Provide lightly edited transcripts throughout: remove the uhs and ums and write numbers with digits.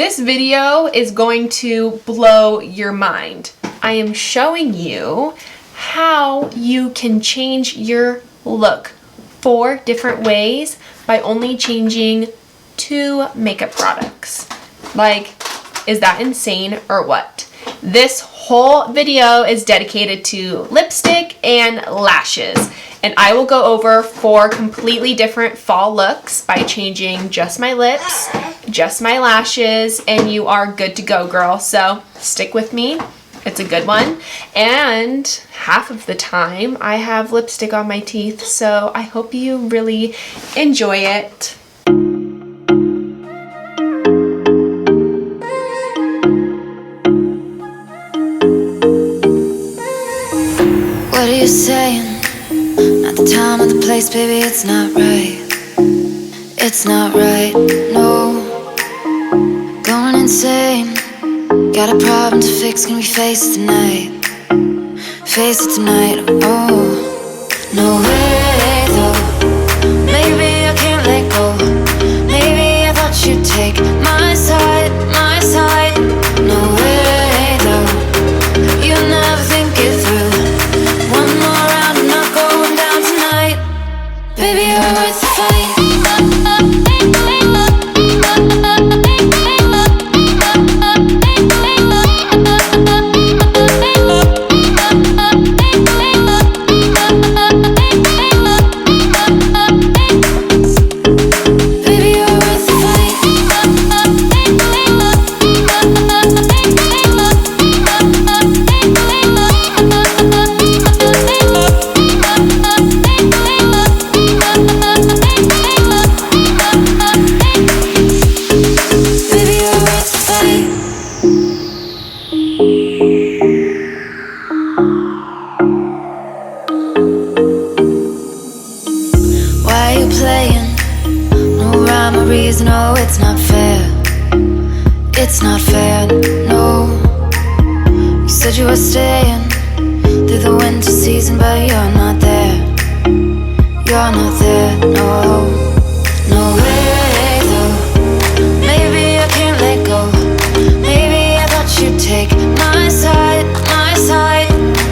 This video is going to blow your mind. I am showing you how you can change your look 4 different ways by only changing 2 makeup products. Like, is that insane or what? This whole video is dedicated to lipstick and lashes, and I will go over 4 completely different fall looks by changing just my lips, just my lashes, and you are good to go, girl. So stick with me. It's a good one. And half of the time I have lipstick on my teeth, so I hope you really enjoy it. What are you saying? Not the time or the place, baby, it's not right. It's not right, no. Going insane. Got a problem to fix, can we face it tonight? Face it tonight, oh. No way though. Maybe I can't let go. Maybe I thought you'd take my side, my side. No way though. You never think it through. One more round, I'm not going down tonight. Baby, you're worth the fight. No, it's not fair. It's not fair, no. You said you were staying through the winter season, but you're not there. You're not there, no. No way though. Maybe I can't let go. Maybe I thought you'd take my side, my side.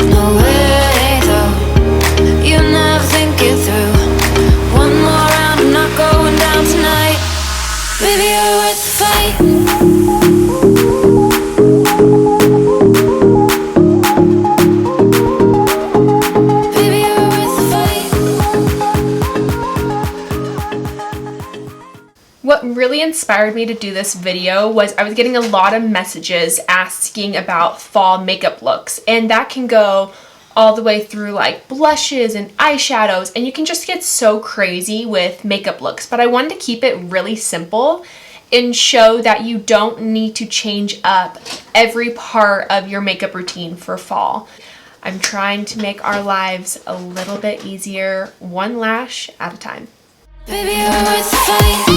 No way though. You never think it through. One more round, I'm not going down tonight. Baby, you're worth the fight. Baby, you're worth the fight. What really inspired me to do this video was I was getting a lot of messages asking about fall makeup looks, and that can go all the way through like blushes and eyeshadows, and you can just get so crazy with makeup looks. But I wanted to keep it really simple and show that you don't need to change up every part of your makeup routine for fall. I'm trying to make our lives a little bit easier, one lash at a time. Baby, you're worth the fight.